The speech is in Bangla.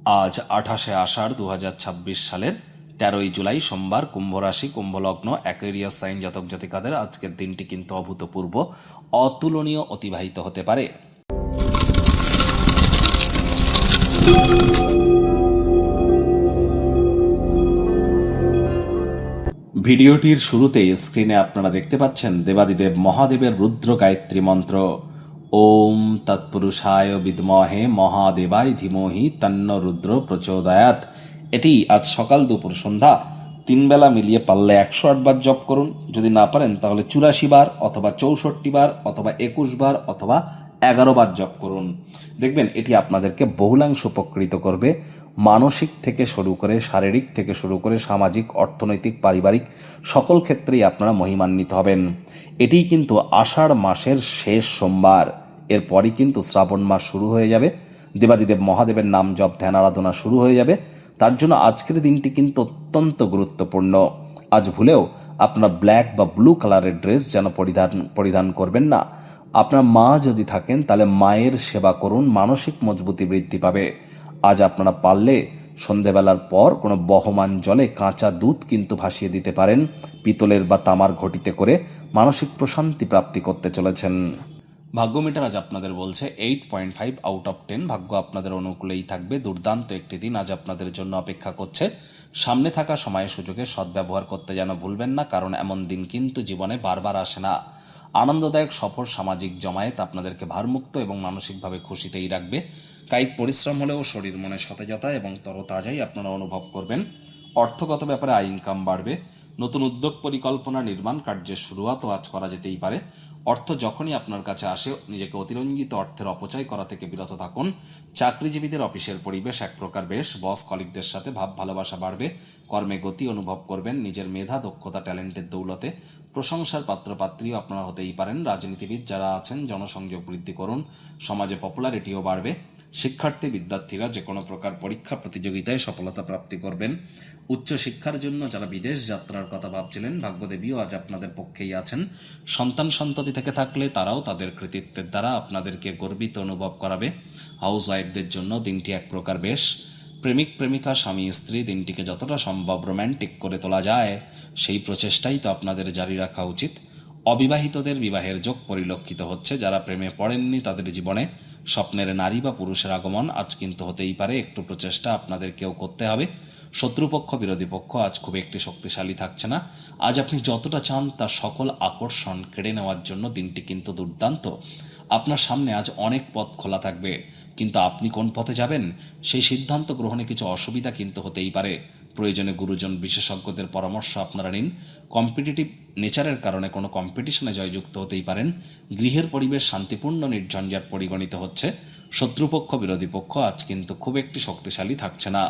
আজ 28শে আষাঢ় 2026 সালের 13ই জুলাই সোমবার, কুম্ভ রাশি, কুম্ভলগ্ন, অ্যাকোয়ারিয়াস সাইন জাতক জাতিকাদের আজকের দিনটি কিন্তু অভূতপূর্ব, অতুলনীয় অতিবাহিত হতে পারে। ভিডিওটির শুরুতেই স্ক্রিনে আপনারা দেখতে পাচ্ছেন দেবাদিদেব মহাদেবের রুদ্র গায়ত্রী মন্ত্র। ওম তৎপুরুষায় বিদ্মহে মহাদেবায় ধীমহি তন্ন রুদ্র প্রচোদয়াৎ। এটি আজ সকাল দুপুর সন্ধ্যা 3 বেলা মিলিয়ে পারলে 108 বার জপ করুন। যদি না পারেন তাহলে 84 বার অথবা 64 বার অথবা 21 বার অথবা 11 বার জপ করুন। দেখবেন এটি আপনাদেরকে বহুলাংশ উপকৃত করবে। মানসিক থেকে শুরু করে, শারীরিক থেকে শুরু করে, সামাজিক, অর্থনৈতিক, পারিবারিক সকল ক্ষেত্রেই আপনারা মহিমান্বিত হবেন। এটিই কিন্তু আষাঢ় মাসের শেষ সোমবার। এরপরই কিন্তু শ্রাবণ মাস শুরু হয়ে যাবে, দেবাদিদেব মহাদেবের নাম জপ ধ্যান আরাধনা শুরু হয়ে যাবে। তার জন্য আজকের দিনটি কিন্তু অত্যন্ত গুরুত্বপূর্ণ। আজ ভুলেও আপনারা ব্ল্যাক বা ব্লু কালারের ড্রেস যেন পরিধান করবেন না। আপনার মা যদি থাকেন তাহলে মায়ের সেবা করুন, মানসিক মজবুতি বৃদ্ধি পাবে। আজ আপনারা পারলে সন্ধেবেলার পর কোনো বহমান জলে কাঁচা দুধ কিন্তু ভাসিয়ে দিতে পারেন, পিতলের বা তামার ঘটিতে করে মানসিক প্রশান্তি প্রাপ্তি করতে চলেছেন। ভাগ্য মিটার আজ আপনাদের বলছে 8.5 আউট অফ 10। ভাগ্য আপনাদের অনুকূলেই থাকবে। দুর্দান্ত একটি দিন আজ আপনাদের জন্য অপেক্ষা করছে। সামনে থাকা সময় সুযোগে সদ্ব্যবহার করতে যেন ভুলবেন না, কারণ এমন দিন কিন্তু জীবনে বারবার আসে না। আনন্দদায়ক সফর, সামাজিক জমায়েত আপনাদেরকে ভারমুক্ত এবং মানসিকভাবে খুশিতেই রাখবে। কায়িক পরিশ্রম হলেও শরীর মনে সতেজতা এবং তরতাজাই আপনারা অনুভব করবেন। অর্থগত ব্যাপারে আয় ইনকাম বাড়বে। নতুন উদ্যোগ, পরিকল্পনা, নির্মাণ কার্যের শুরুয়াতও আজ করা যেতেই পারে। অর্থ যখনই আপনার কাছে আসে নিজেকে অতিরঞ্জিত অর্থের অপচয় করা থেকে বিরত থাকুন। চাকরিজীবীদের অফিসের পরিবেশ এক প্রকার বেশ। বস কলিগদের সাথে ভাব ভালোবাসা বাড়বে। কর্মে গতি অনুভব করবেন। নিজের মেধা, দক্ষতা, ট্যালেন্টের দৌলতে প্রশংসার পাত্রপাত্রীও আপনারা হতেই পারেন। রাজনীতিবিদ যারা আছেন জনসংযোগ বৃদ্ধি করুন। সমাজে পপুলারিটিও বাড়বে। শিক্ষার্থী বিদ্যার্থীরা যে কোনো প্রকার পরীক্ষা প্রতিযোগিতায় সফলতা প্রাপ্তি করবেন। উচ্চশিক্ষার জন্য যারা বিদেশ যাত্রার কথা ভাবছিলেন, ভাগ্যদেবীও আজ আপনাদের পক্ষেই আছেন। সন্তান সন্ততি থেকে থাকলে তারাও তাদের কৃতিত্বের দ্বারা আপনাদেরকে গর্বিত অনুভব করাবে। হাউস ওয়াইফদের জন্য দিনটি এক প্রকার বেশ। প্রেমিক প্রেমিকা, স্বামী স্ত্রী দিনটিকে যতটা সম্ভব রোম্যান্টিক করে তোলা যায় সেই প্রচেষ্টাই তো আপনাদের জারি রাখা উচিত। অবিবাহিতদের বিবাহের যোগ পরিলক্ষিত হচ্ছে। যারা প্রেমে পড়েননি তাদের জীবনে স্বপ্নের নারী বা পুরুষের আগমন আজ কিন্তু হতেই পারে। একটু প্রচেষ্টা আপনাদেরকেও করতে হবে। শত্রুপক্ষ, বিরোধী পক্ষ আজ খুব একটি শক্তিশালী থাকছে না। আজ আপনি যতটা চান তার সকল আকর্ষণ কেড়ে নেওয়ার জন্য দিনটি কিন্তু দুর্দান্ত। আপনার সামনে আজ অনেক পথ খোলা থাকবে, কিন্তু আপনি কোন পথে যাবেন সেই সিদ্ধান্ত গ্রহণে কিছু অসুবিধা কিন্তু হতেই পারে। প্রয়োজনে গুরুজন বিশেষজ্ঞদের পরামর্শ আপনারা নিন। কম্পিটিটিভ নেচারের কারণে কোনো কম্পিটিশনে জয়যুক্ত হতেই পারেন। গৃহের পরিবেশ শান্তিপূর্ণ, নির্ঝঞ্ঝাট পরিগণিত হচ্ছে। শত্রুপক্ষ, বিরোধী পক্ষ আজ কিন্তু খুব একটি শক্তিশালী থাকছে না।